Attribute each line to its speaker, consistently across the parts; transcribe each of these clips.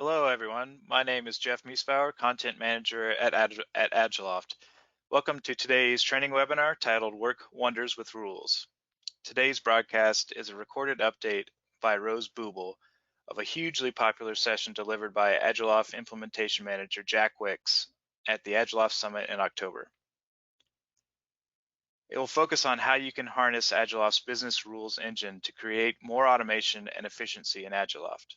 Speaker 1: Hello, everyone. My name is Jeff Miesbauer, Content Manager at Agiloft. Welcome to today's training webinar titled Work Wonders with Rules. Today's broadcast is a recorded update by Rose Booble of a hugely popular session delivered by Agiloft Implementation Manager Jack Wicks at the Agiloft Summit in October. It will focus on how you can harness Agiloft's business rules engine to create more automation and efficiency in Agiloft.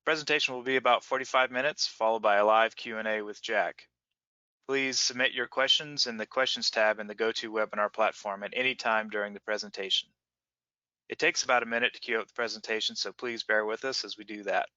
Speaker 1: Presentation will be about 45 minutes, followed by a live Q&A with Jack. Please submit your questions in the Questions tab in the GoToWebinar platform at any time during the presentation. It takes about a minute to queue up the presentation, so please bear with us as we do that.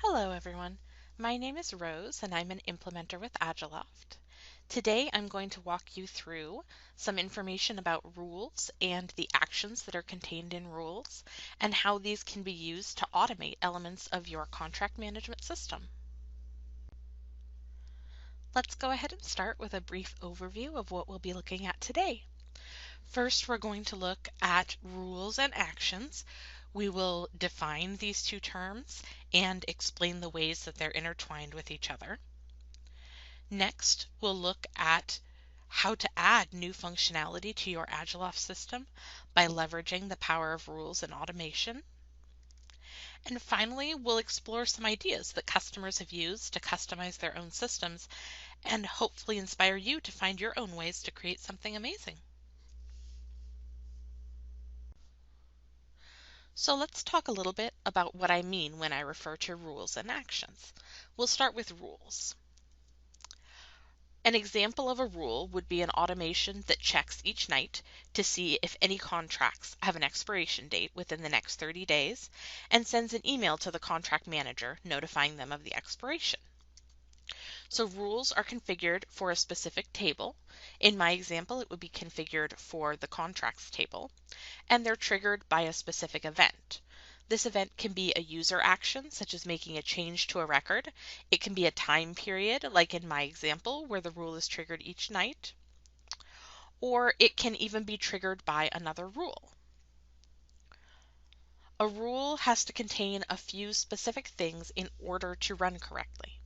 Speaker 2: Hello everyone, my name is Rose and I'm an implementer with Agiloft. Today I'm going to walk you through some information about rules and the actions that are contained in rules and how these can be used to automate elements of your contract management system. Let's go ahead and start with a brief overview of what we'll be looking at today. First, we're going to look at rules and actions. We will define these two terms and explain the ways that they're intertwined with each other. Next, we'll look at how to add new functionality to your Agiloft system by leveraging the power of rules and automation. And finally, we'll explore some ideas that customers have used to customize their own systems and hopefully inspire you to find your own ways to create something amazing. So let's talk a little bit about what I mean when I refer to rules and actions. We'll start with rules. An example of a rule would be an automation that checks each night to see if any contracts have an expiration date within the next 30 days and sends an email to the contract manager notifying them of the expiration. So rules are configured for a specific table. In my example, it would be configured for the contracts table, and they're triggered by a specific event. This event can be a user action, such as making a change to a record. It can be a time period, like in my example, where the rule is triggered each night. Or it can even be triggered by another rule. A rule has to contain a few specific things in order to run correctly.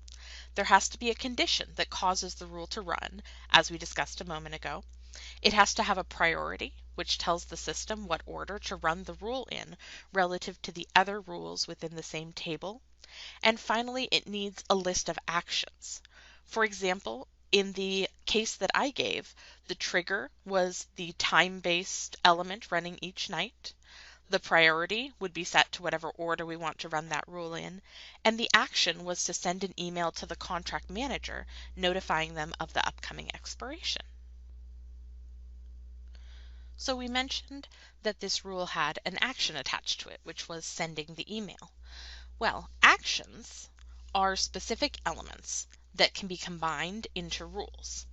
Speaker 2: There has to be a condition that causes the rule to run, as we discussed a moment ago. It has to have a priority, which tells the system what order to run the rule in relative to the other rules within the same table. And finally, it needs a list of actions. For example, in the case that I gave, the trigger was the time-based element running each night. The priority would be set to whatever order we want to run that rule in, and the action was to send an email to the contract manager notifying them of the upcoming expiration. So we mentioned that this rule had an action attached to it, which was sending the email. Well, actions are specific elements that can be combined into rules.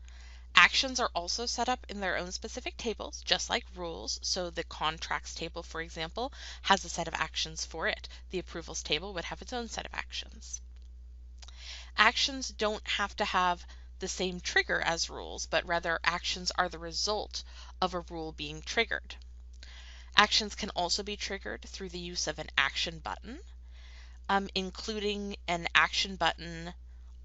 Speaker 2: Actions are also set up in their own specific tables, just like rules. So the contracts table, for example, has a set of actions for it. The approvals table would have its own set of actions. Actions don't have to have the same trigger as rules, but rather actions are the result of a rule being triggered. Actions can also be triggered through the use of an action button, including an action button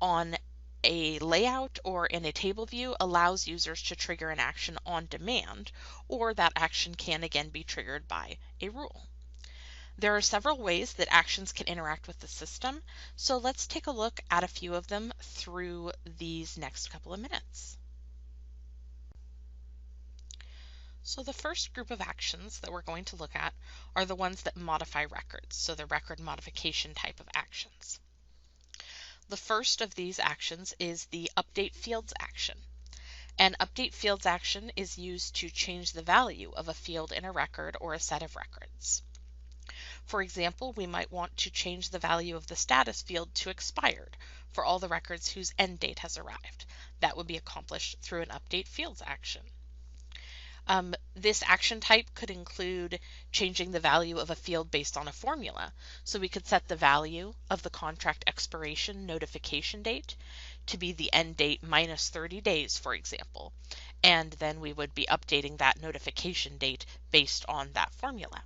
Speaker 2: on a layout or in a table view allows users to trigger an action on demand, or that action can again be triggered by a rule. There are several ways that actions can interact with the system, so let's take a look at a few of them through these next couple of minutes. So the first group of actions that we're going to look at are the ones that modify records, so the record modification type of actions. The first of these actions is the update fields action. An update fields action is used to change the value of a field in a record or a set of records. For example, we might want to change the value of the status field to expired for all the records whose end date has arrived. That would be accomplished through an update fields action. This action type could include changing the value of a field based on a formula. So we could set the value of the contract expiration notification date to be the end date minus 30 days, for example. And then we would be updating that notification date based on that formula.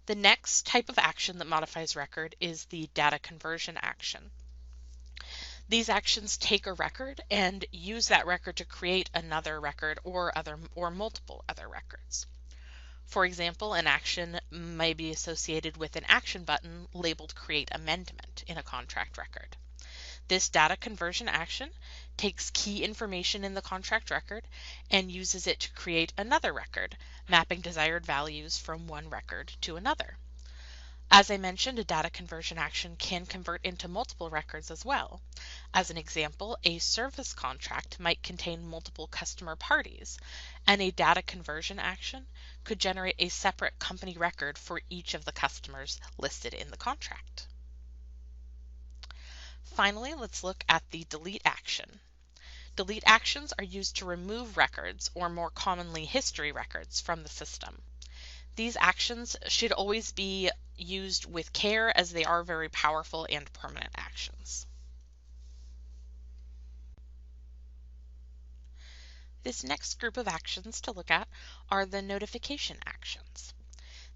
Speaker 2: The next type of action that modifies record is the data conversion action. These actions take a record and use that record to create another record or multiple other records. For example, an action may be associated with an action button labeled Create Amendment in a contract record. This data conversion action takes key information in the contract record and uses it to create another record, mapping desired values from one record to another. As I mentioned, a data conversion action can convert into multiple records as well. As an example, a service contract might contain multiple customer parties, and a data conversion action could generate a separate company record for each of the customers listed in the contract. Finally, let's look at the delete action. Delete actions are used to remove records, or more commonly history records, from the system. These actions should always be used with care as they are very powerful and permanent actions. This next group of actions to look at are the notification actions.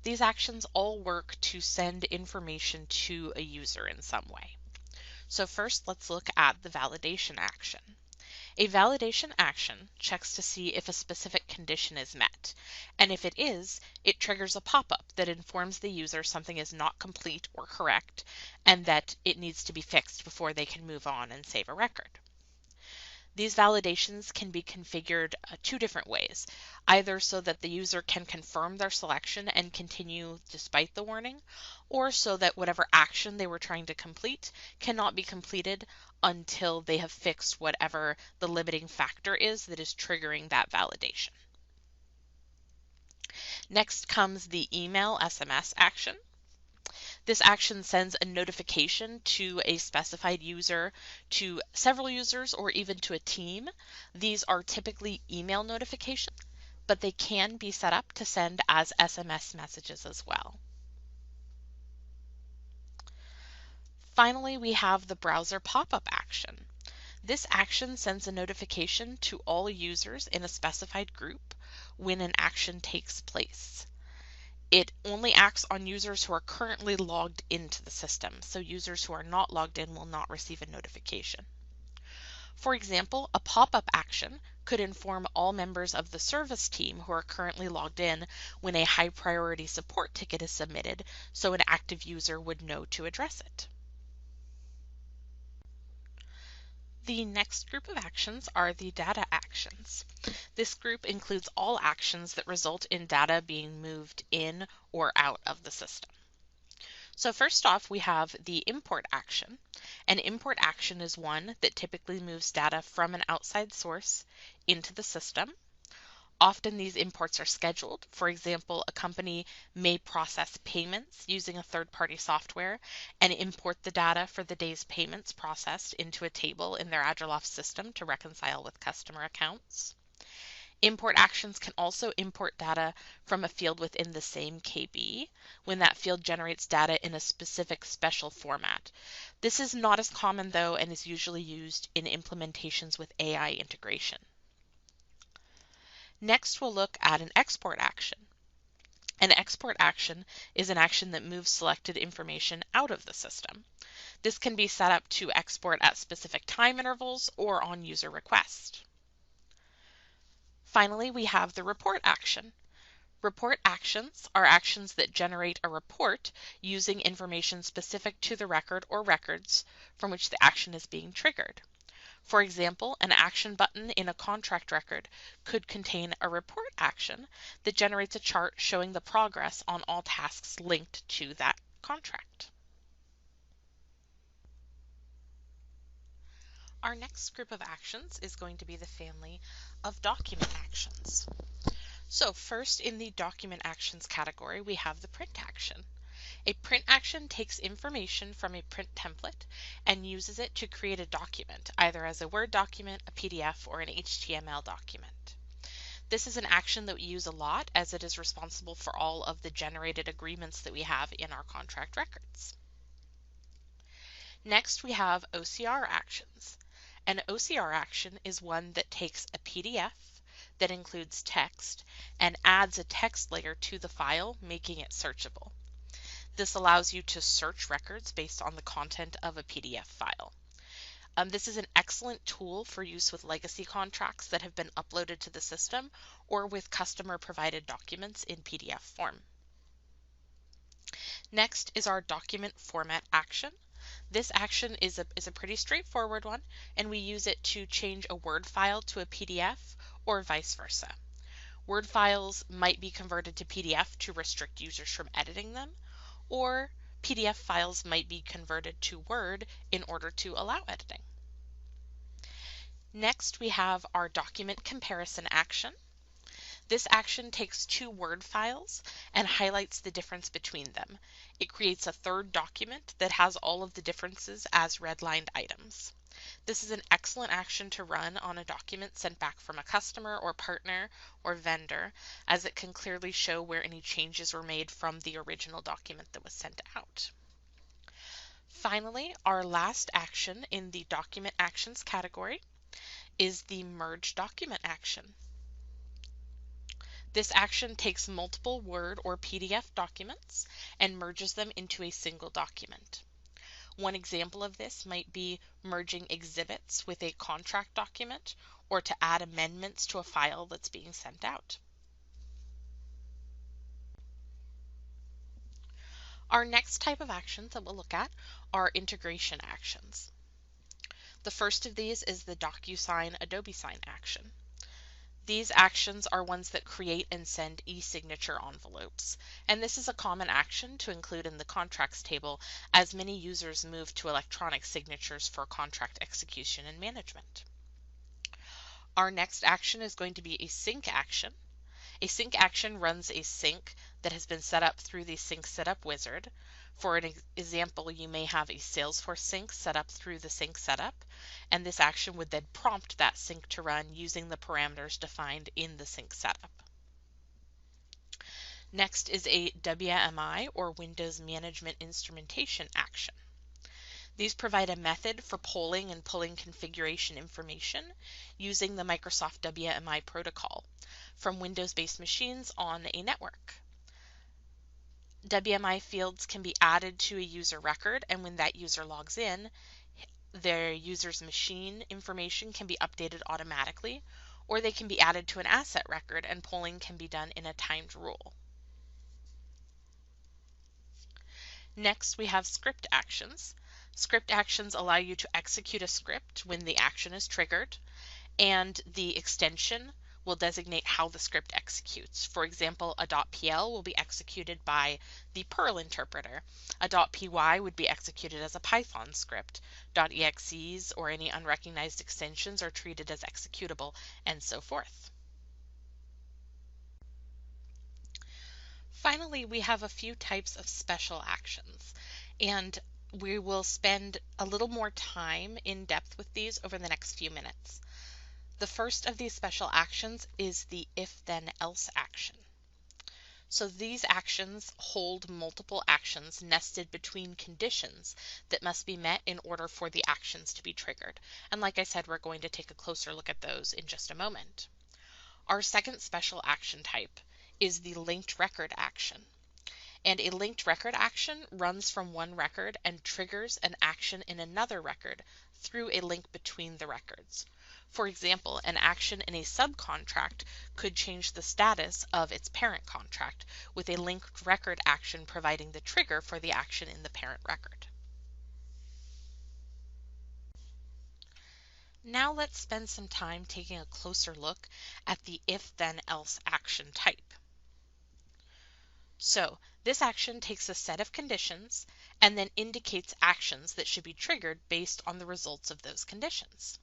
Speaker 2: These actions all work to send information to a user in some way. So first, let's look at the validation action. A validation action checks to see if a specific condition is met, and if it is, it triggers a pop-up that informs the user something is not complete or correct, and that it needs to be fixed before they can move on and save a record. These validations can be configured two different ways, either so that the user can confirm their selection and continue despite the warning, or so that whatever action they were trying to complete cannot be completed until they have fixed whatever the limiting factor is that is triggering that validation. Next comes the email SMS action. This action sends a notification to a specified user, to several users, or even to a team. These are typically email notifications, but they can be set up to send as SMS messages as well. Finally, we have the browser pop-up action. This action sends a notification to all users in a specified group when an action takes place. It only acts on users who are currently logged into the system, so users who are not logged in will not receive a notification. For example, a pop-up action could inform all members of the service team who are currently logged in when a high priority support ticket is submitted, so an active user would know to address it. The next group of actions are the data actions. This group includes all actions that result in data being moved in or out of the system. So first off, we have the import action. An import action is one that typically moves data from an outside source into the system. Often these imports are scheduled. For example, a company may process payments using a third-party software and import the data for the day's payments processed into a table in their Agiloft system to reconcile with customer accounts. Import actions can also import data from a field within the same KB when that field generates data in a specific special format. This is not as common though and is usually used in implementations with AI integration. Next, we'll look at an export action. An export action is an action that moves selected information out of the system. This can be set up to export at specific time intervals or on user request. Finally, we have the report action. Report actions are actions that generate a report using information specific to the record or records from which the action is being triggered. For example, an action button in a contract record could contain a report action that generates a chart showing the progress on all tasks linked to that contract. Our next group of actions is going to be the family of document actions. So first in the document actions category, we have the print action. A print action takes information from a print template and uses it to create a document, either as a Word document, a PDF, or an HTML document. This is an action that we use a lot as it is responsible for all of the generated agreements that we have in our contract records. Next, we have OCR actions. An OCR action is one that takes a PDF that includes text and adds a text layer to the file, making it searchable. This allows you to search records based on the content of a PDF file. This is an excellent tool for use with legacy contracts that have been uploaded to the system or with customer provided documents in PDF form. Next is our document format action. This action is a pretty straightforward one, and we use it to change a Word file to a PDF or vice versa. Word files might be converted to PDF to restrict users from editing them, or PDF files might be converted to Word in order to allow editing. Next, we have our document comparison action. This action takes two Word files and highlights the difference between them. It creates a third document that has all of the differences as redlined items. This is an excellent action to run on a document sent back from a customer or partner or vendor, as it can clearly show where any changes were made from the original document that was sent out. Finally, our last action in the document actions category is the merge document action. This action takes multiple Word or PDF documents and merges them into a single document. One example of this might be merging exhibits with a contract document or to add amendments to a file that's being sent out. Our next type of actions that we'll look at are integration actions. The first of these is the DocuSign Adobe Sign action. These actions are ones that create and send e-signature envelopes, and this is a common action to include in the contracts table as many users move to electronic signatures for contract execution and management. Our next action is going to be a sync action. A sync action runs a sync that has been set up through the Sync Setup wizard. For an example, you may have a Salesforce sync set up through the sync setup, and this action would then prompt that sync to run using the parameters defined in the sync setup. Next is a WMI or Windows Management Instrumentation action. These provide a method for polling and pulling configuration information using the Microsoft WMI protocol from Windows-based machines on a network. WMI fields can be added to a user record, and when that user logs in, their user's machine information can be updated automatically, or they can be added to an asset record and polling can be done in a timed rule. Next, we have script actions. Script actions allow you to execute a script when the action is triggered, and the extension will designate how the script executes. For example, a .pl will be executed by the Perl interpreter. A .py would be executed as a Python script. .exes or any unrecognized extensions are treated as executable, and so forth. Finally, we have a few types of special actions, and we will spend a little more time in depth with these over the next few minutes. The first of these special actions is the if-then-else action. So these actions hold multiple actions nested between conditions that must be met in order for the actions to be triggered. And like I said, we're going to take a closer look at those in just a moment. Our second special action type is the linked record action. And a linked record action runs from one record and triggers an action in another record through a link between the records. For example, an action in a subcontract could change the status of its parent contract, with a linked record action providing the trigger for the action in the parent record. Now let's spend some time taking a closer look at the if-then-else action type. So this action takes a set of conditions and then indicates actions that should be triggered based on the results of those conditions.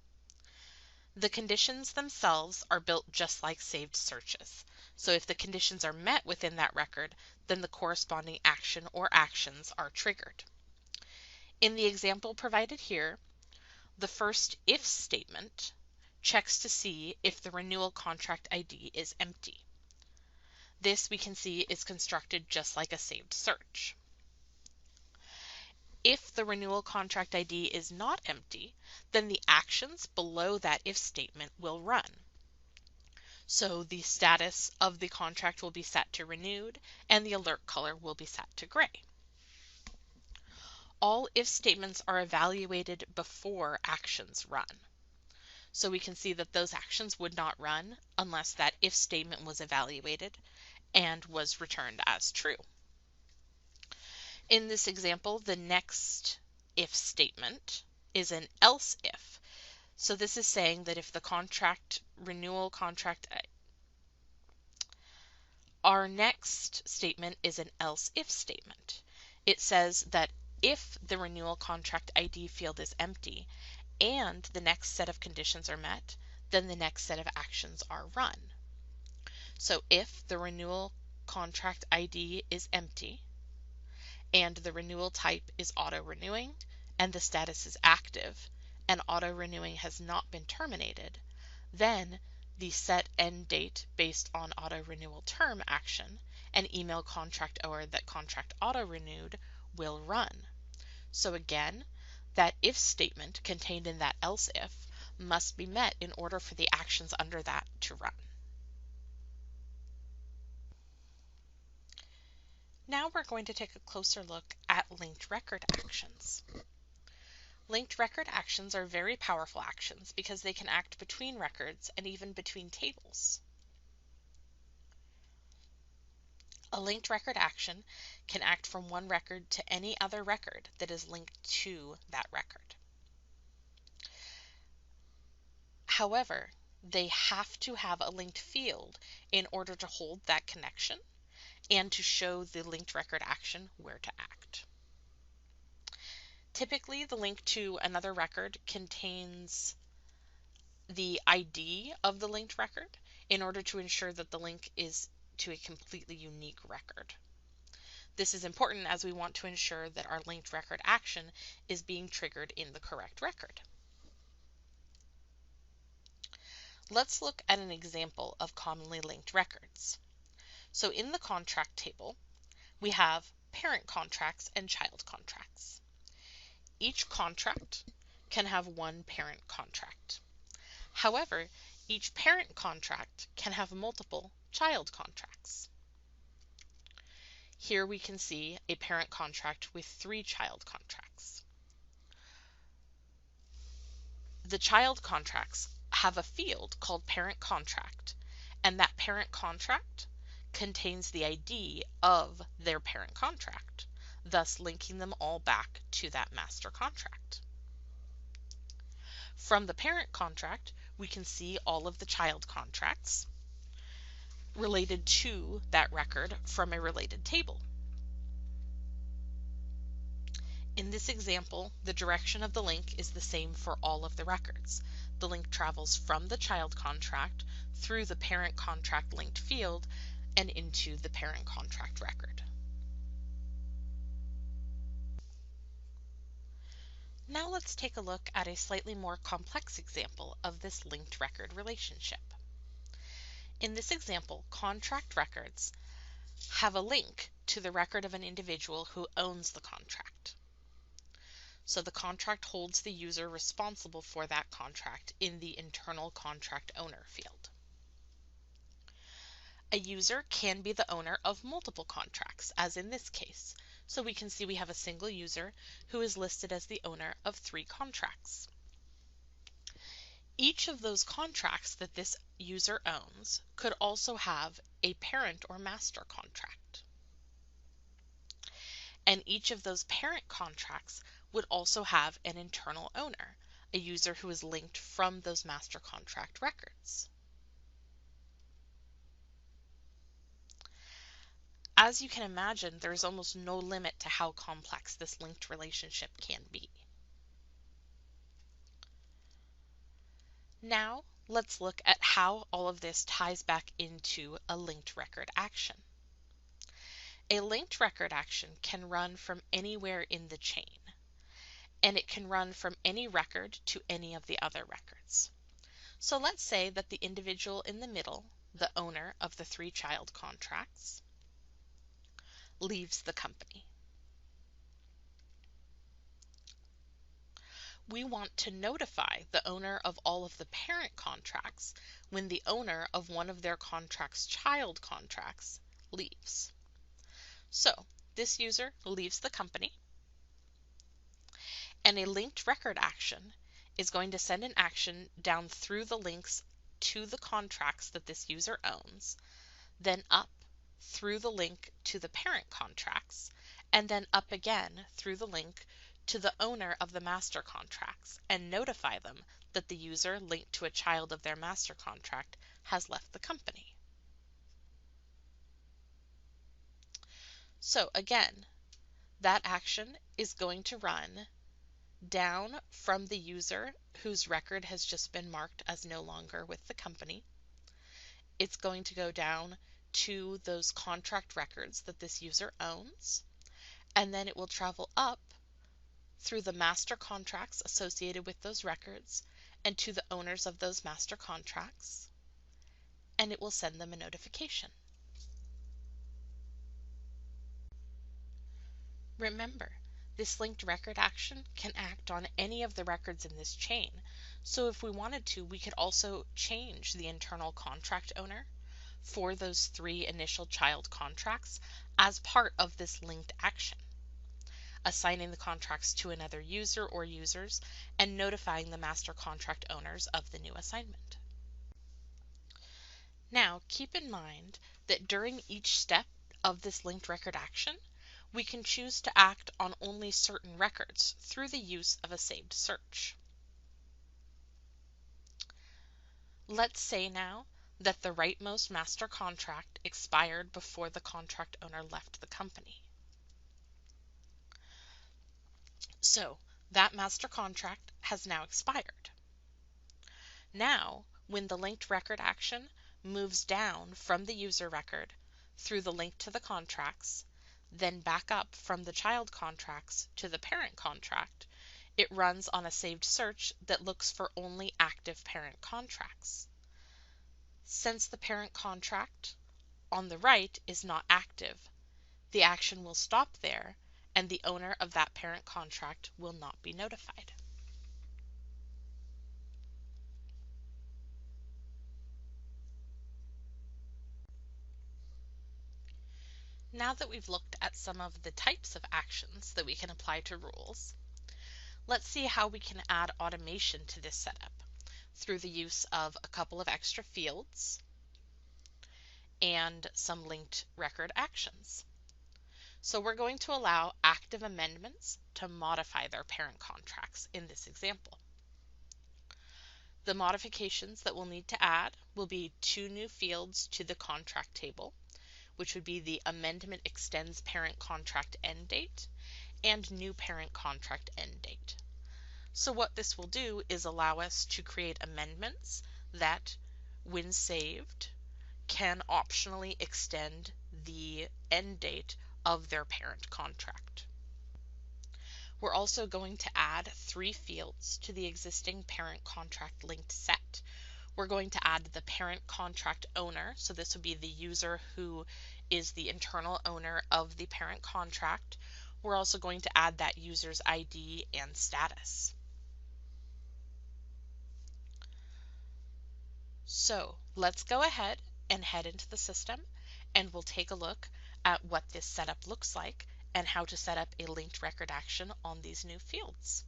Speaker 2: The conditions themselves are built just like saved searches. So if the conditions are met within that record, then the corresponding action or actions are triggered. In the example provided here, the first if statement checks to see if the renewal contract ID is empty. This we can see is constructed just like a saved search. If the renewal contract ID is not empty, then the actions below that if statement will run. So the status of the contract will be set to renewed and the alert color will be set to gray. All if statements are evaluated before actions run. So we can see that those actions would not run unless that if statement was evaluated and was returned as true. In this example, the next if statement is an else if. So this is saying that if the renewal contract, our next statement is an else if statement. It says that if the renewal contract ID field is empty and the next set of conditions are met, then the next set of actions are run. So if the renewal contract ID is empty and the renewal type is auto-renewing and the status is active and auto-renewing has not been terminated, then the set end date based on auto-renewal term action and email contract or that contract auto-renewed will run. So again, that if statement contained in that else if must be met in order for the actions under that to run. Now we're going to take a closer look at linked record actions. Linked record actions are very powerful actions because they can act between records and even between tables. A linked record action can act from one record to any other record that is linked to that record. However, they have to have a linked field in order to hold that connection and to show the linked record action where to act. Typically, the link to another record contains the ID of the linked record in order to ensure that the link is to a completely unique record. This is important as we want to ensure that our linked record action is being triggered in the correct record. Let's look at an example of commonly linked records. So in the contract table, we have parent contracts and child contracts. Each contract can have one parent contract. However, each parent contract can have multiple child contracts. Here we can see a parent contract with 3 child contracts. The child contracts have a field called parent contract, and that parent contract contains the ID of their parent contract, thus linking them all back to that master contract. From the parent contract, we can see all of the child contracts related to that record from a related table. In this example, the direction of the link is the same for all of the records. The link travels from the child contract through the parent contract linked field and into the parent contract record. Now let's take a look at a slightly more complex example of this linked record relationship. In this example, contract records have a link to the record of an individual who owns the contract. So the contract holds the user responsible for that contract in the internal contract owner field. A user can be the owner of multiple contracts, as in this case. So we can see we have a single user who is listed as the owner of 3 contracts. Each of those contracts that this user owns could also have a parent or master contract. And each of those parent contracts would also have an internal owner, a user who is linked from those master contract records. as you can imagine, there's almost no limit to how complex this linked relationship can be. Now, let's look at how all of this ties back into a linked record action. A linked record action can run from anywhere in the chain, and it can run from any record to any of the other records. So let's say that the individual in the middle, the owner of the 3 child contracts, leaves the company. We want to notify the owner of all of the parent contracts when the owner of one of their contract's child contracts leaves. So this user leaves the company, and a linked record action is going to send an action down through the links to the contracts that this user owns, then up through the link to the parent contracts, and then up again through the link to the owner of the master contracts and notify them that the user linked to a child of their master contract has left the company. So again, that action is going to run down from the user whose record has just been marked as no longer with the company. It's going to go down to those contract records that this user owns, and then it will travel up through the master contracts associated with those records and to the owners of those master contracts, and it will send them a notification. Remember, this linked record action can act on any of the records in this chain, so if we wanted to, we could also change the internal contract owner for those 3 initial child contracts as part of this linked action, assigning the contracts to another user or users and notifying the master contract owners of the new assignment. Now, keep in mind that during each step of this linked record action, we can choose to act on only certain records through the use of a saved search. Let's say now that the rightmost master contract expired before the contract owner left the company. So that master contract has now expired. Now, when the linked record action moves down from the user record through the link to the contracts, then back up from the child contracts to the parent contract, it runs on a saved search that looks for only active parent contracts. Since the parent contract on the right is not active, the action will stop there and the owner of that parent contract will not be notified. Now that we've looked at some of the types of actions that we can apply to rules, let's see how we can add automation to this setup through the use of a couple of extra fields and some linked record actions. So we're going to allow active amendments to modify their parent contracts in this example. The modifications that we'll need to add will be 2 new fields to the contract table, which would be the amendment extends parent contract end date and new parent contract end date. So what this will do is allow us to create amendments that, when saved, can optionally extend the end date of their parent contract. We're also going to add 3 fields to the existing parent contract linked set. We're going to add the parent contract owner, so this would be the user who is the internal owner of the parent contract. We're also going to add that user's ID and status. So let's go ahead and head into the system, and we'll take a look at what this setup looks like and how to set up a linked record action on these new fields.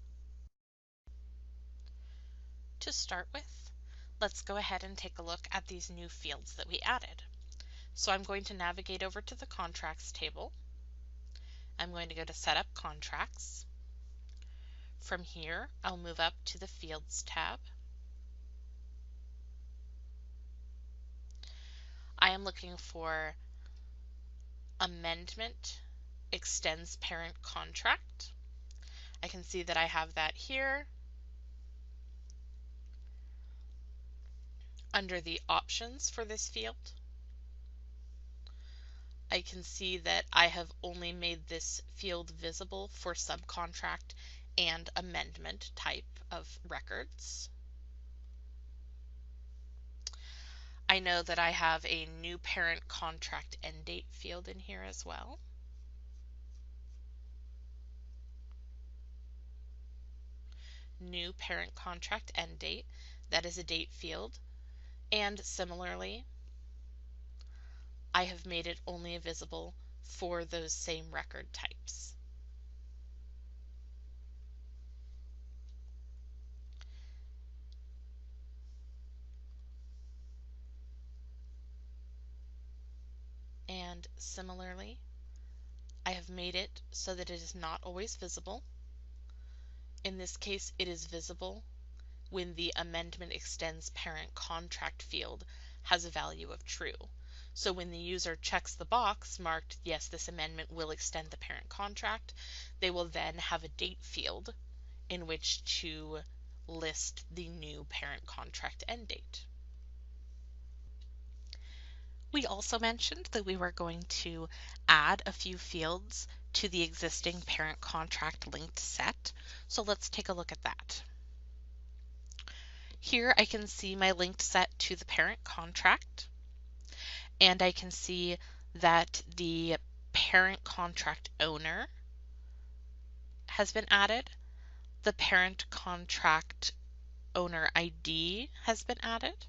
Speaker 2: To start with, let's go ahead and take a look at these new fields that we added. So I'm going to navigate over to the contracts table. I'm going to go to Setup Contracts. From here, I'll move up to the Fields tab. I am looking for amendment extends parent contract. I can see that I have that here under the options for this field. I can see that I have only made this field visible for subcontract and amendment type of records. I know that I have a new parent contract end date field in here as well. New parent contract end date, that is a date field. And similarly, I have made it only visible for those same record types. And similarly, I have made it so that it is not always visible. In this case, it is visible when the amendment extends parent contract field has a value of true. So when the user checks the box marked, yes, this amendment will extend the parent contract, they will then have a date field in which to list the new parent contract end date. We also mentioned that we were going to add a few fields to the existing parent contract linked set. So let's take a look at that. Here I can see my linked set to the parent contract, and I can see that the parent contract owner has been added. The parent contract owner ID has been added,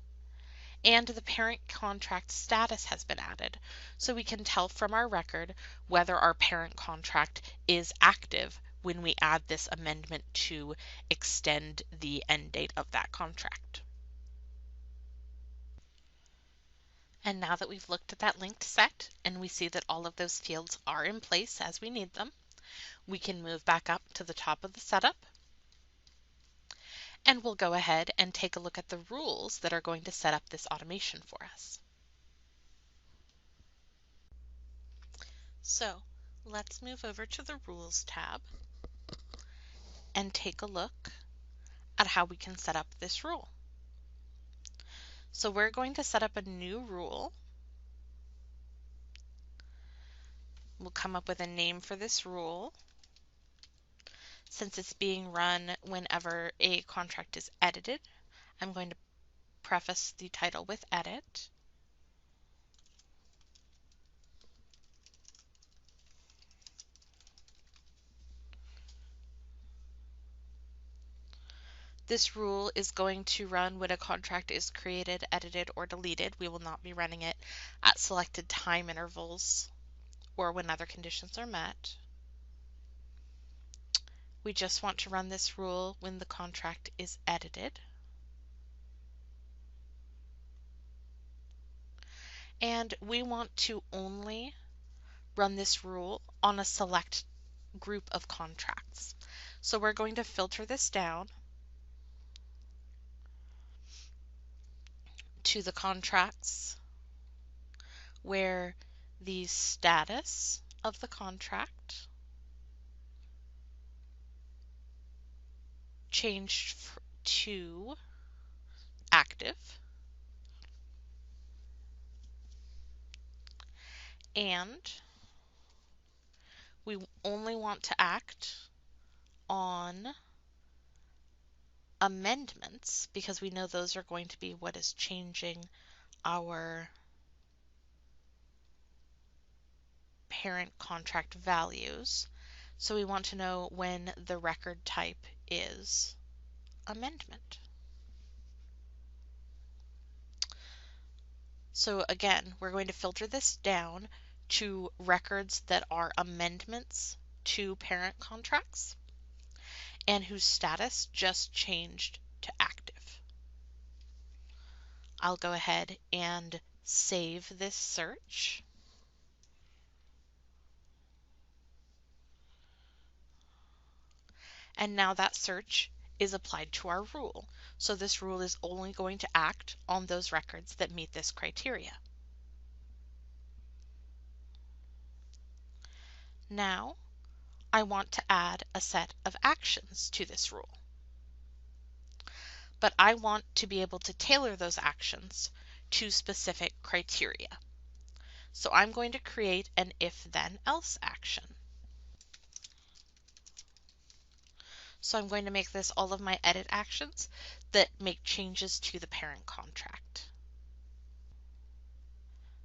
Speaker 2: and the parent contract status has been added. So we can tell from our record whether our parent contract is active when we add this amendment to extend the end date of that contract. And now that we've looked at that linked set and we see that all of those fields are in place as we need them, we can move back up to the top of the setup, and we'll go ahead and take a look at the rules that are going to set up this automation for us. So let's move over to the Rules tab and take a look at how we can set up this rule. So we're going to set up a new rule. We'll come up with a name for this rule. Since it's being run whenever a contract is edited, I'm going to preface the title with edit. This rule is going to run when a contract is created, edited, or deleted. We will not be running it at selected time intervals or when other conditions are met. We just want to run this rule when the contract is edited. And we want to only run this rule on a select group of contracts. So we're going to filter this down to the contracts where the status of the contract changed to active, and we only want to act on amendments because we know those are going to be what is changing our parent contract values. So we want to know when the record type is amendment. So again, we're going to filter this down to records that are amendments to parent contracts and whose status just changed to active. I'll go ahead and save this search. And now that search is applied to our rule. So this rule is only going to act on those records that meet this criteria. Now, I want to add a set of actions to this rule. But I want to be able to tailor those actions to specific criteria. So I'm going to create an if-then-else action. So I'm going to make this all of my edit actions that make changes to the parent contract.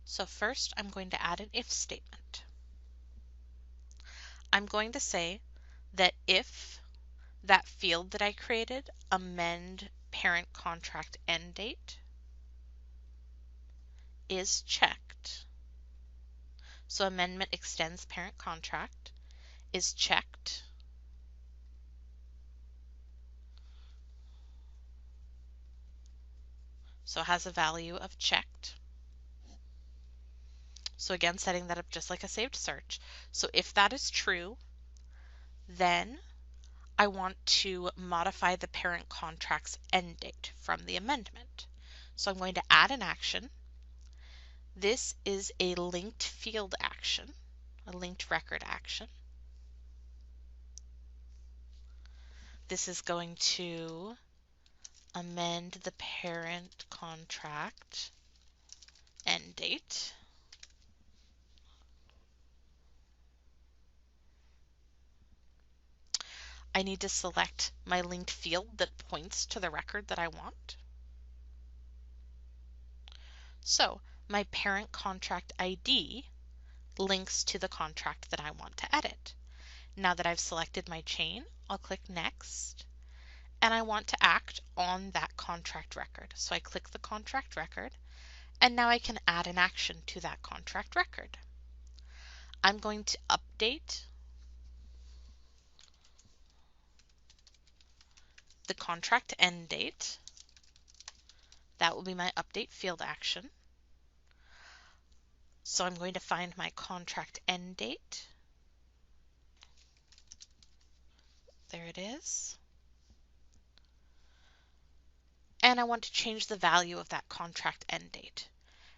Speaker 2: So first, I'm going to add an if statement. I'm going to say that if that field that I created, amend parent contract end date, is checked, so amendment extends parent contract is checked, so it has a value of checked. So again, setting that up just like a saved search. So if that is true, then I want to modify the parent contract's end date from the amendment. So I'm going to add an action. This is a linked field action, a linked record action. This is going to amend the parent contract end date. I need to select my linked field that points to the record that I want. So my parent contract ID links to the contract that I want to edit. Now that I've selected my chain, I'll click Next, and I want to act on that contract record. So I click the contract record, and now I can add an action to that contract record. I'm going to update the contract end date. That will be my update field action. So I'm going to find my contract end date. There it is. And I want to change the value of that contract end date.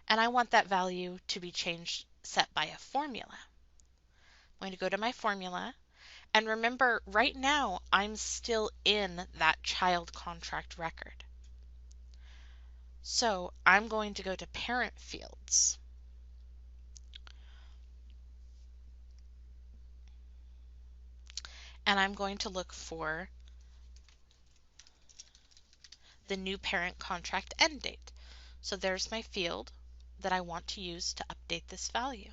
Speaker 2: And I want that value to be changed, set by a formula. I'm going to go to my formula. And remember, right now, I'm still in that child contract record. So I'm going to go to Parent Fields. And I'm going to look for the new parent contract end date. So there's my field that I want to use to update this value.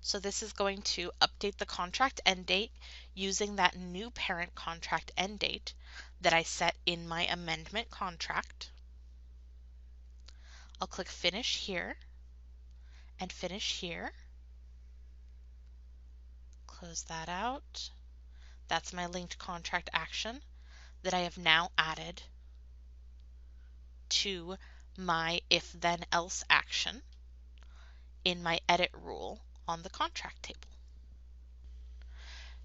Speaker 2: So this is going to update the contract end date using that new parent contract end date that I set in my amendment contract. I'll click Finish here and Finish here. Close that out. That's my linked contract action that I have now added to my if-then-else action in my edit rule on the contract table.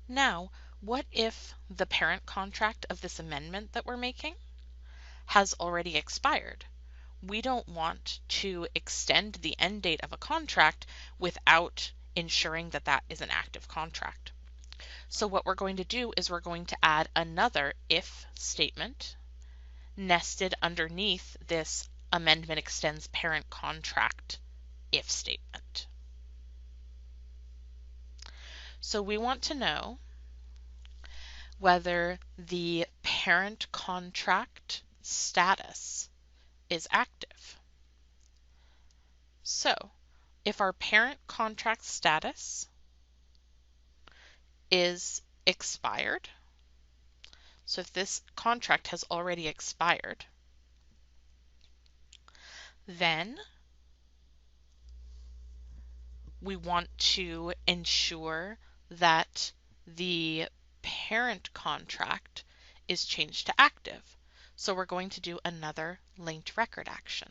Speaker 2: Now, what if the parent contract of this amendment that we're making has already expired? We don't want to extend the end date of a contract without ensuring that that is an active contract. So what we're going to do is we're going to add another if statement nested underneath this amendment extends parent contract if statement. So we want to know whether the parent contract status is active. So if our parent contract status is expired, so if this contract has already expired, then we want to ensure that the parent contract is changed to active. So we're going to do another linked record action.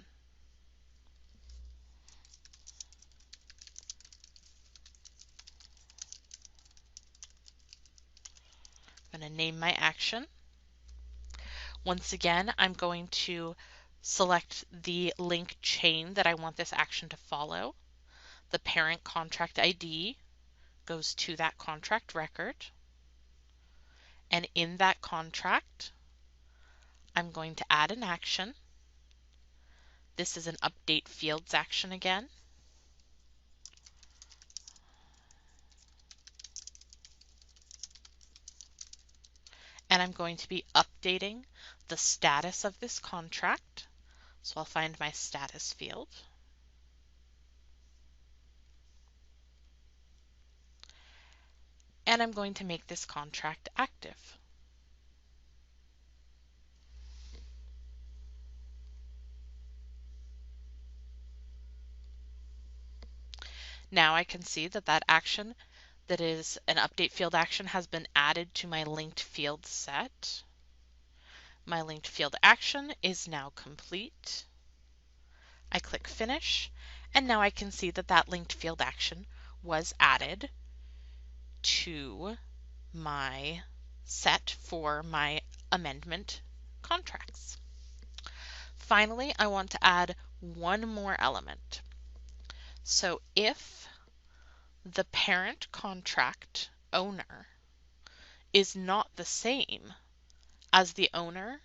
Speaker 2: I'm going to name my action. Once again, I'm going to select the link chain that I want this action to follow. the parent contract ID goes to that contract record. And in that contract, I'm going to add an action. This is an update fields action again. And I'm going to be updating the status of this contract. So I'll find my status field. And I'm going to make this contract active. Now I can see that that action, that is an update field action, has been added to my linked field set. My linked field action is now complete. I click Finish, and now I can see that that linked field action was added to my set for my amendment contracts. Finally, I want to add one more element. So if the parent contract owner is not the same as the owner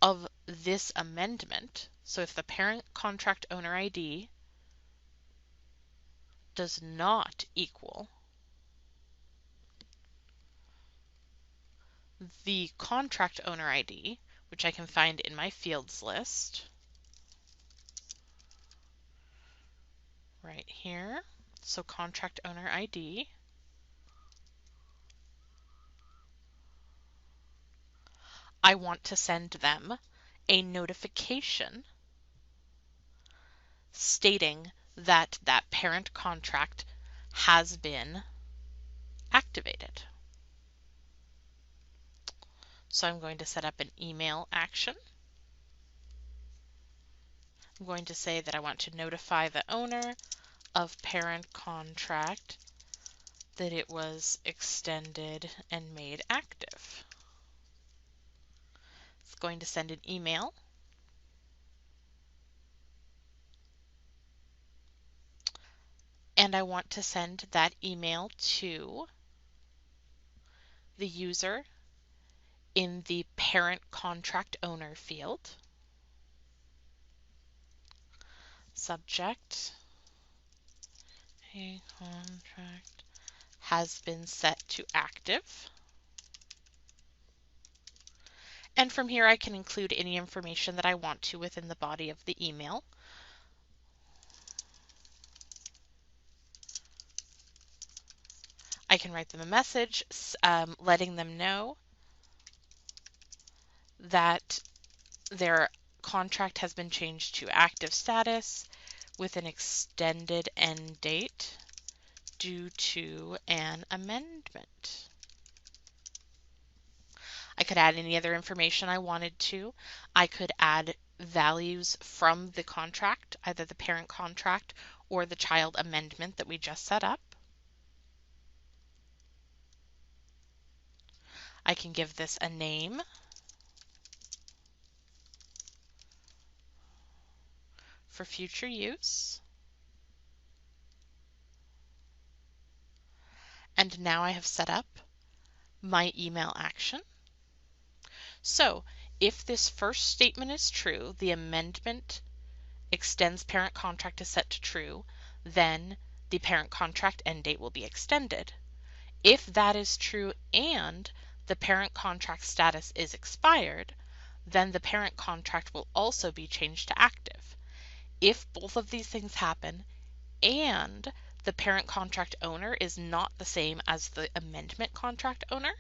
Speaker 2: of this amendment, so if the parent contract owner ID does not equal the contract owner ID, which I can find in my fields list right here, so contract owner ID, I want to send them a notification stating that that parent contract has been activated. So I'm going to set up an email action. I'm going to say that I want to notify the owner of parent contract that it was extended and made active. It's going to send an email. And I want to send that email to the user in the parent contract owner field. Subject, a contract has been set to active. And from here I can include any information that I want to within the body of the email. I can write them a message letting them know that their contract has been changed to active status with an extended end date due to an amendment. I could add any other information I wanted to. I could add values from the contract, either the parent contract or the child amendment that we just set up. I can give this a name. For future use. And now I have set up my email action. So if this first statement is true, the amendment extends parent contract is set to true, then the parent contract end date will be extended. If that is true and the parent contract status is expired, then the parent contract will also be changed to active. If both of these things happen and the parent contract owner is not the same as the amendment contract owner,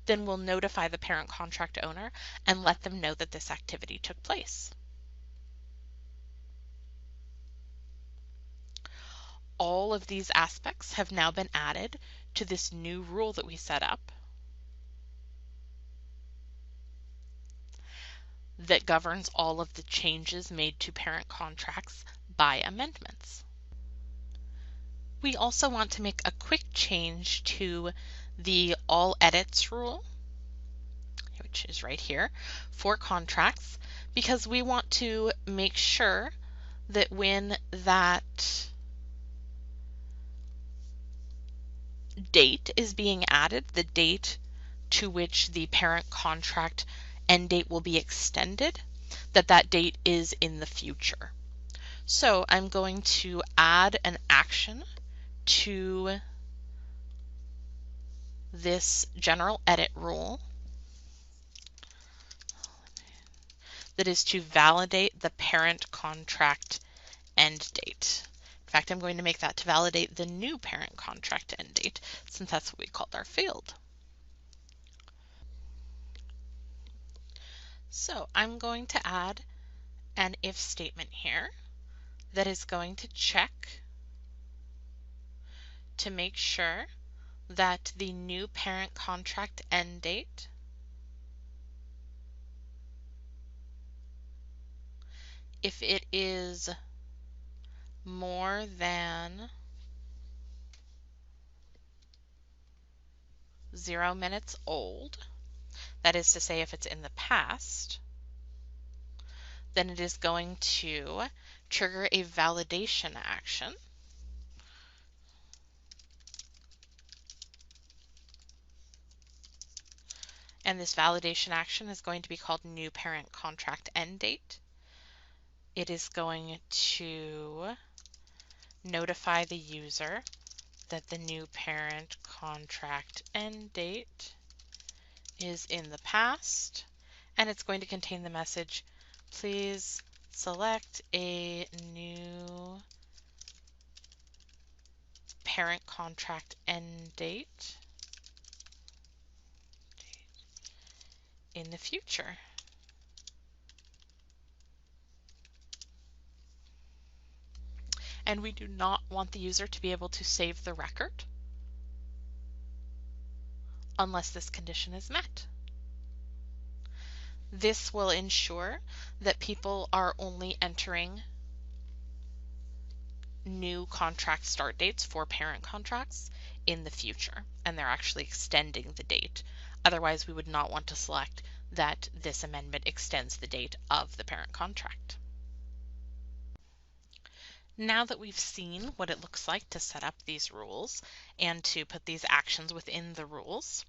Speaker 2: then we'll notify the parent contract owner and let them know that this activity took place. All of these aspects have now been added to this new rule that we set up that governs all of the changes made to parent contracts by amendments. We also want to make a quick change to the all edits rule, which is right here, for contracts, because we want to make sure that when that date is being added, the date to which the parent contract end date will be extended, that date is in the future. So I'm going to add an action to this general edit rule that is to validate the parent contract end date. In fact, I'm going to make that to validate the new parent contract end date, since that's what we called our field. So I'm going to add an if statement here that is going to check to make sure that the new parent contract end date if it is more than 0 minutes old, that is to say if it's in the past, then it is going to trigger a validation action. And this validation action is going to be called new parent contract end date. It is going to notify the user that the new parent contract end date is in the past, and it's going to contain the message, please select a new parent contract end date in the future. And we do not want the user to be able to save the record unless this condition is met. This will ensure that people are only entering new contract start dates for parent contracts in the future, and they're actually extending the date. Otherwise, we would not want to select that this amendment extends the date of the parent contract. Now that we've seen what it looks like to set up these rules and to put these actions within the rules,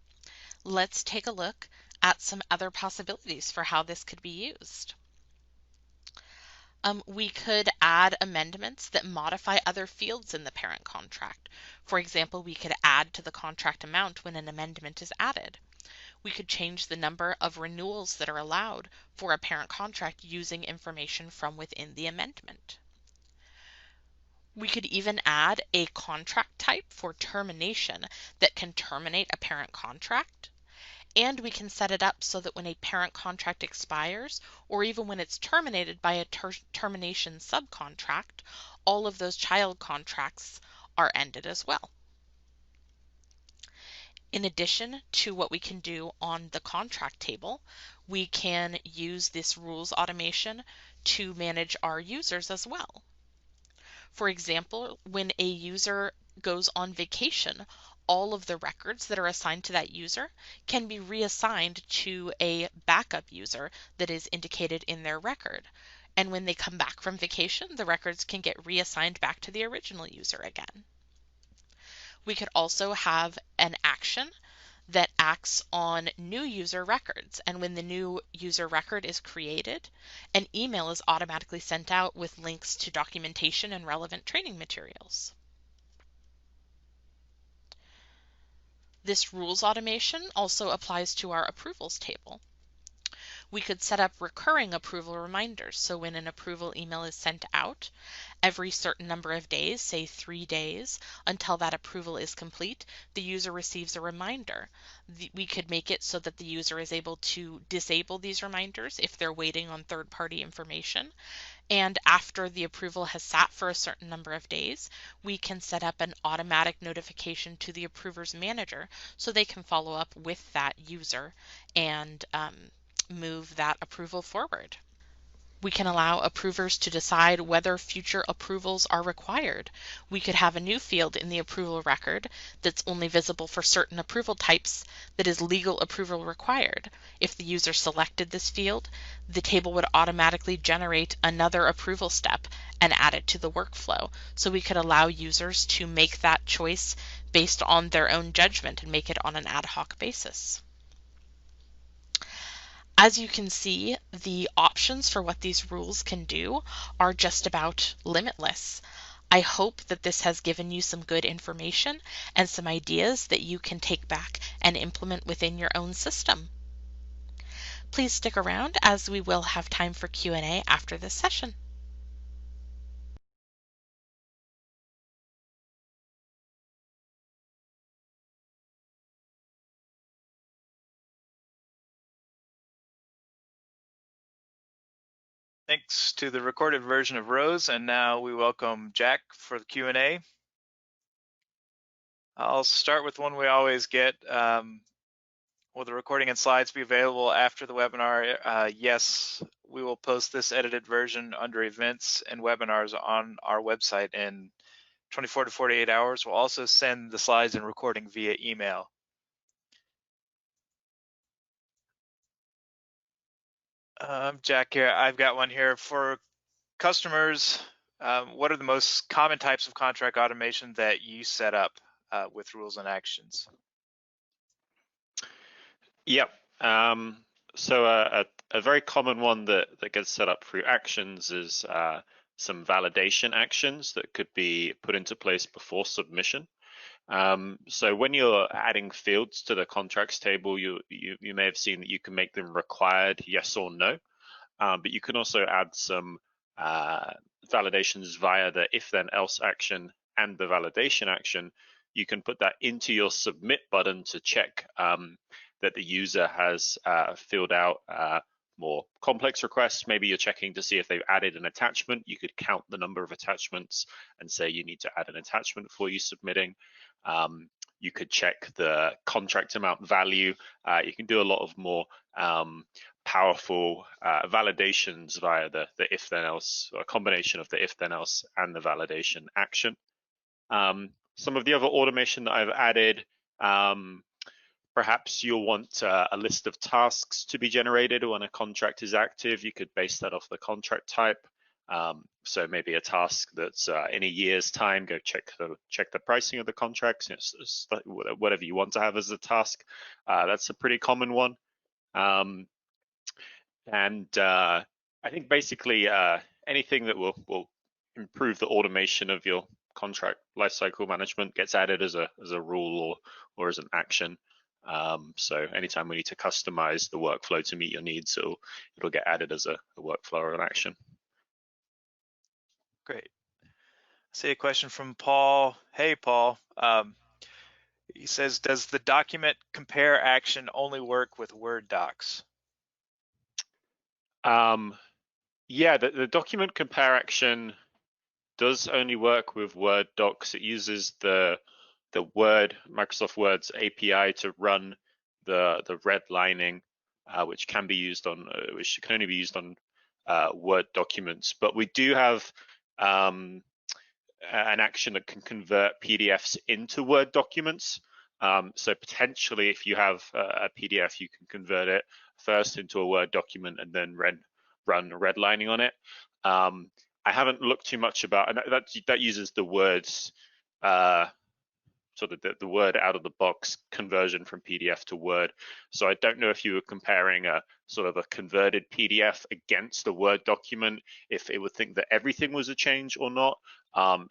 Speaker 2: let's take a look at some other possibilities for how this could be used. We could add amendments that modify other fields in the parent contract. For example, we could add to the contract amount when an amendment is added. We could change the number of renewals that are allowed for a parent contract using information from within the amendment. We could even add a contract type for termination that can terminate a parent contract. And we can set it up so that when a parent contract expires, or even when it's terminated by a termination subcontract, all of those child contracts are ended as well. In addition to what we can do on the contract table, we can use this rules automation to manage our users as well. For example, when a user goes on vacation, all of the records that are assigned to that user can be reassigned to a backup user that is indicated in their record. And when they come back from vacation, the records can get reassigned back to the original user again. We could also have an action that acts on new user records. And when the new user record is created, an email is automatically sent out with links to documentation and relevant training materials. This rules automation also applies to our approvals table. We could set up recurring approval reminders. So when an approval email is sent out, every certain number of days, say 3 days, until that approval is complete, the user receives a reminder. We could make it so that the user is able to disable these reminders if they're waiting on third-party information. And after the approval has sat for a certain number of days, we can set up an automatic notification to the approver's manager so they can follow up with that user and move that approval forward. We can allow approvers to decide whether future approvals are required. We could have a new field in the approval record that's only visible for certain approval types that is legal approval required. If the user selected this field, the table would automatically generate another approval step and add it to the workflow. So we could allow users to make that choice based on their own judgment and make it on an ad hoc basis. As you can see, the options for what these rules can do are just about limitless. I hope that this has given you some good information and some ideas that you can take back and implement within your own system. Please stick around as we will have time for Q&A after this session.
Speaker 1: Thanks to the recorded version of Rose, and now we welcome Jack for the Q&A. I'll start with one we always get. Will the recording and slides be available after the webinar? Yes, we will post this edited version under events and webinars on our website in 24 to 48 hours. We'll also send the slides and recording via email. Jack here, I've got one here. For customers, what are the most common types of contract automation that you set up with rules and actions?
Speaker 3: Yep. So a very common one that gets set up through actions is some validation actions that could be put into place before submission. So when you're adding fields to the contracts table, you may have seen that you can make them required yes or no, but you can also add some validations via the if then else action and the validation action. You can put that into your submit button to check that the user has filled out more complex requests. Maybe you're checking to see if they've added an attachment. You could count the number of attachments and say you need to add an attachment before you submitting. You could check the contract amount value. You can do a lot of more powerful validations via the if then else, or a combination of the if then else and the validation action. Some of the other automation that I've added, perhaps you'll want a list of tasks to be generated when a contract is active. You could base that off the contract type. So maybe a task that's in a year's time, go check the pricing of the contracts, whatever you want to have as a task. That's a pretty common one. I think basically anything that will improve the automation of your contract lifecycle management gets added as a rule or as an action. So anytime we need to customize the workflow to meet your needs, it'll get added as a workflow or an action.
Speaker 1: Great. I see a question from Paul. Hey, Paul. He says, does the document compare action only work with Word docs?
Speaker 3: Yeah, the document compare action does only work with Word docs. It uses the Microsoft Word's API to run the redlining, which can only be used on Word documents. But we do have an action that can convert PDFs into Word documents. So potentially, if you have a PDF, you can convert it first into a Word document and then run redlining on it. I haven't looked too much about, and that uses the words, sort of the Word out of the box conversion from PDF to Word. So I don't know if you were comparing a sort of a converted PDF against a Word document, if it would think that everything was a change or not.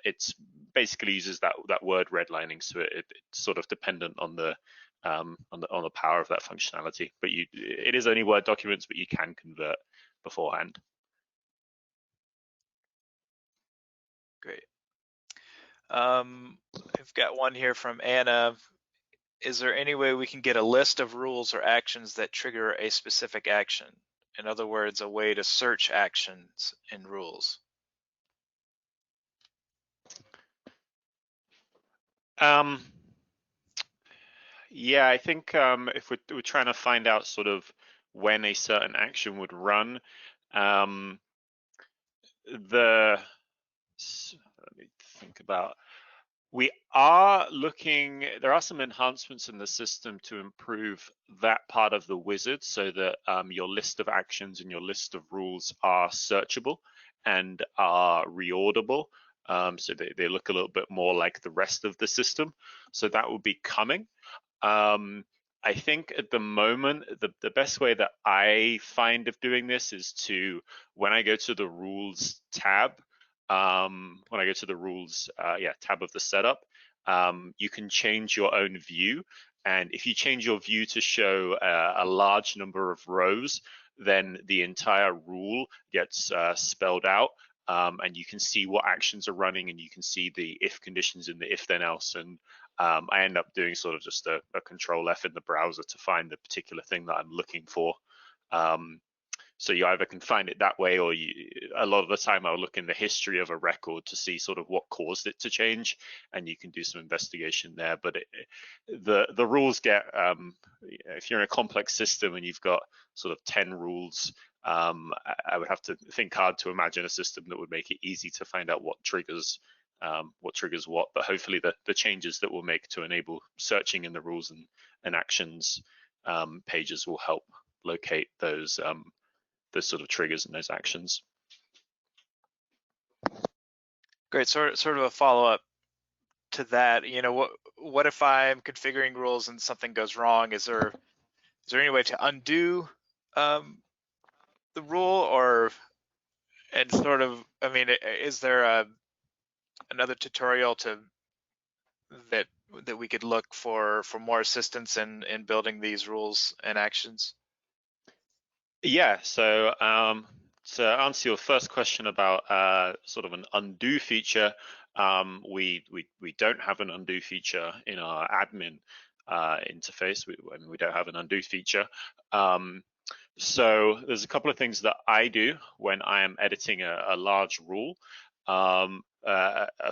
Speaker 3: It's basically uses that Word redlining, so it's sort of dependent on the power of that functionality. But it is only Word documents, but you can convert beforehand.
Speaker 1: Great. I've got one here from Anna. Is there any way we can get a list of rules or actions that trigger a specific action? In other words, a way to search actions in rules.
Speaker 3: Yeah, I think if we're trying to find out sort of when a certain action would run, let me think about. We are looking, there are some enhancements in the system to improve that part of the wizard so that your list of actions and your list of rules are searchable and are reorderable. So they look a little bit more like the rest of the system. So that will be coming. I think at the moment, the best way that I find of doing this is to, when I go to the rules tab, when I go to the rules tab of the setup, you can change your own view. And if you change your view to show a large number of rows, then the entire rule gets spelled out. And you can see what actions are running, and you can see the if conditions in the if then else. And I end up doing sort of just a control F in the browser to find the particular thing that I'm looking for. So you either can find it that way, or a lot of the time I'll look in the history of a record to see sort of what caused it to change, and you can do some investigation there. But the rules get, if you're in a complex system and you've got sort of 10 rules, I would have to think hard to imagine a system that would make it easy to find out what triggers what. But hopefully the changes that we'll make to enable searching in the rules and actions pages will help locate those sort of triggers and those actions.
Speaker 1: Great. Sort of a follow-up to that. You know, what if I'm configuring rules and something goes wrong? Is there any way to undo the rule, and sort of, I mean, is there another tutorial that we could look for more assistance in building these rules and actions?
Speaker 3: Yeah, so to answer your first question about sort of an undo feature, we don't have an undo feature in our admin interface. We don't have an undo feature. So there's a couple of things that I do when I am editing a large rule. A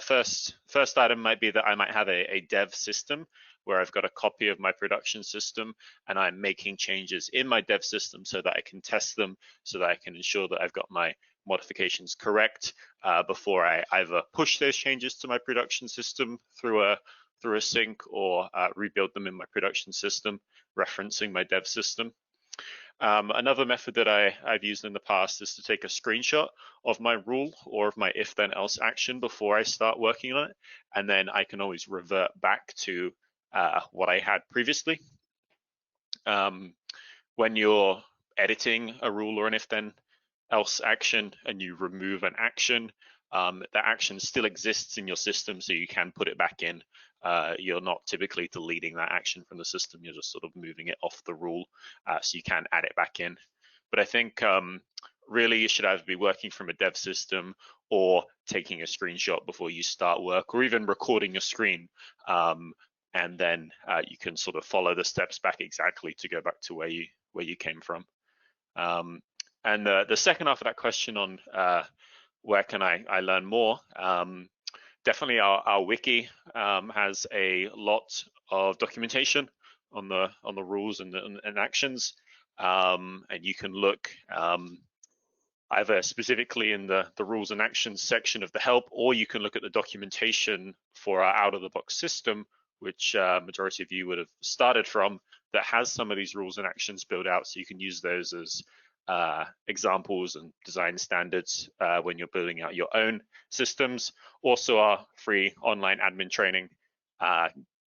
Speaker 3: first item might be that I might have a dev system where I've got a copy of my production system, and I'm making changes in my dev system so that I can test them, so that I can ensure that I've got my modifications correct before I either push those changes to my production system through a sync, or rebuild them in my production system, referencing my dev system. Another method that I've used in the past is to take a screenshot of my rule or of my if then else action before I start working on it, and then I can always revert back to what I had previously. When you're editing a rule or an if then else action and you remove an action, that action still exists in your system, so you can put it back in. You're not typically deleting that action from the system, you're just sort of moving it off the rule, so you can add it back in. But I think really you should either be working from a dev system or taking a screenshot before you start work, or even recording your screen, and then you can sort of follow the steps back exactly to go back to where you came from. And the second half of that question on where can I learn more, definitely our wiki has a lot of documentation on the rules and actions, and you can look either specifically in the rules and actions section of the help, or you can look at the documentation for our out-of-the-box system, which majority of you would have started from, that has some of these rules and actions built out, so you can use those as examples and design standards when you're building out your own systems. Also, our free online admin training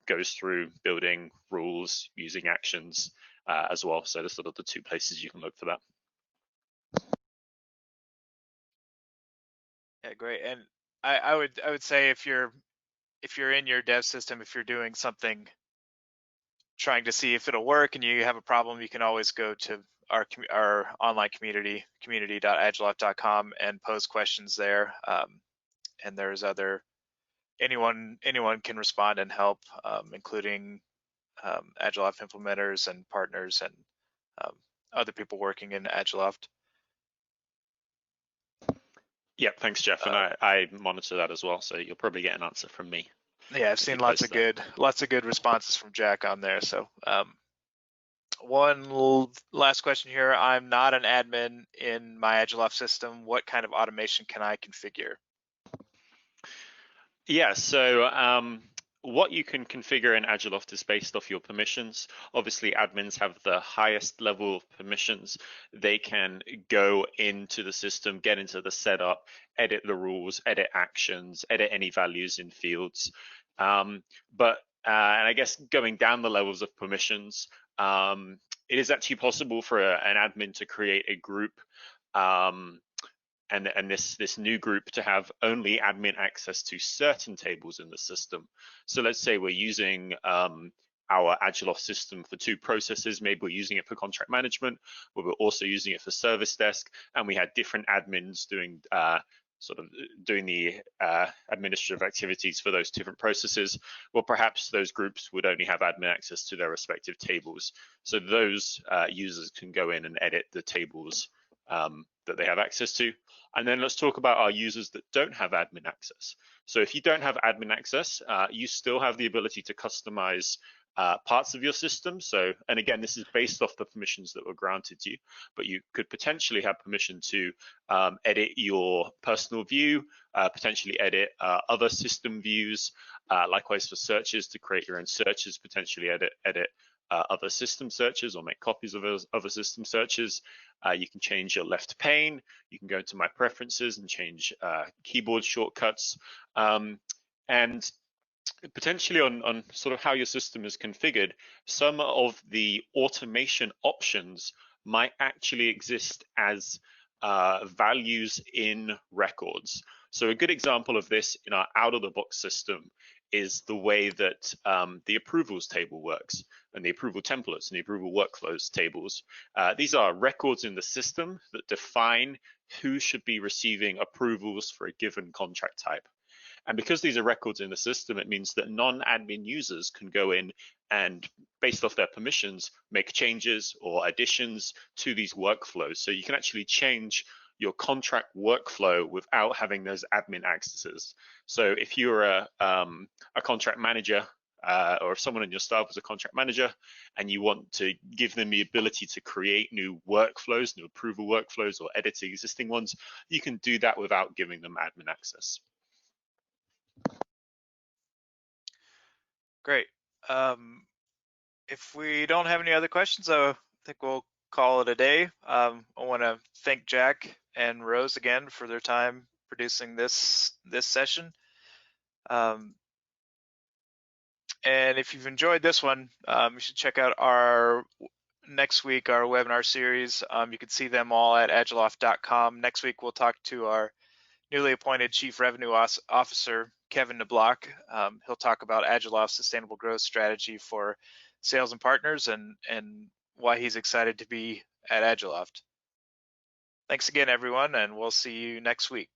Speaker 3: goes through building rules using actions as well. So those are sort of the two places you can look for that.
Speaker 1: Yeah, great. And I would say if you're in your dev system, if you're doing something trying to see if it'll work and you have a problem, you can always go to our online community.agiloft.com and pose questions there. And there's anyone can respond and help, including Agiloft implementers and partners and other people working in Agiloft.
Speaker 3: Yeah, thanks, Jeff. And I monitor that as well, so you'll probably get an answer from me.
Speaker 1: Yeah, I've seen lots of good responses from Jack on there. So One last question here. I'm not an admin in my Agiloft system. What kind of automation can I configure?
Speaker 3: Yeah, so what you can configure in Agiloft is based off your permissions. Obviously, admins have the highest level of permissions. They can go into the system, get into the setup, edit the rules, edit actions, edit any values in fields. And I guess going down the levels of permissions, it is actually possible for an admin to create a group and this new group to have only admin access to certain tables in the system. So let's say we're using our Agiloft system for two processes. Maybe we're using it for contract management, but we're also using it for service desk, and we had different admins doing the administrative activities for those different processes. Well, perhaps those groups would only have admin access to their respective tables. So those users can go in and edit the tables that they have access to. And then let's talk about our users that don't have admin access. So if you don't have admin access, you still have the ability to customize parts of your system. So, and again, this is based off the permissions that were granted to you, but you could potentially have permission to edit your personal view, potentially edit other system views, likewise for searches to create your own searches, potentially edit other system searches or make copies of other system searches. You can change your left pane. You can go into my preferences and change keyboard shortcuts. And potentially on sort of how your system is configured, some of the automation options might actually exist as values in records. So a good example of this in our out-of-the-box system is the way that the approvals table works and the approval templates and the approval workflows tables. These are records in the system that define who should be receiving approvals for a given contract type. And because these are records in the system, it means that non-admin users can go in and, based off their permissions, make changes or additions to these workflows. So you can actually change your contract workflow without having those admin accesses. So if you're a contract manager, or if someone in your staff is a contract manager and you want to give them the ability to create new workflows, new approval workflows, or edit existing ones, you can do that without giving them admin access.
Speaker 1: Great. If we don't have any other questions, I think we'll call it a day. I want to thank Jack and Rose again for their time producing this session. And if you've enjoyed this one, you should check out our next week, our webinar series. You can see them all at agiloft.com. Next week, we'll talk to our newly appointed Chief Revenue Officer, Kevin DeBlock. He'll talk about Agiloft's sustainable growth strategy for sales and partners and why he's excited to be at Agiloft. Thanks again, everyone, and we'll see you next week.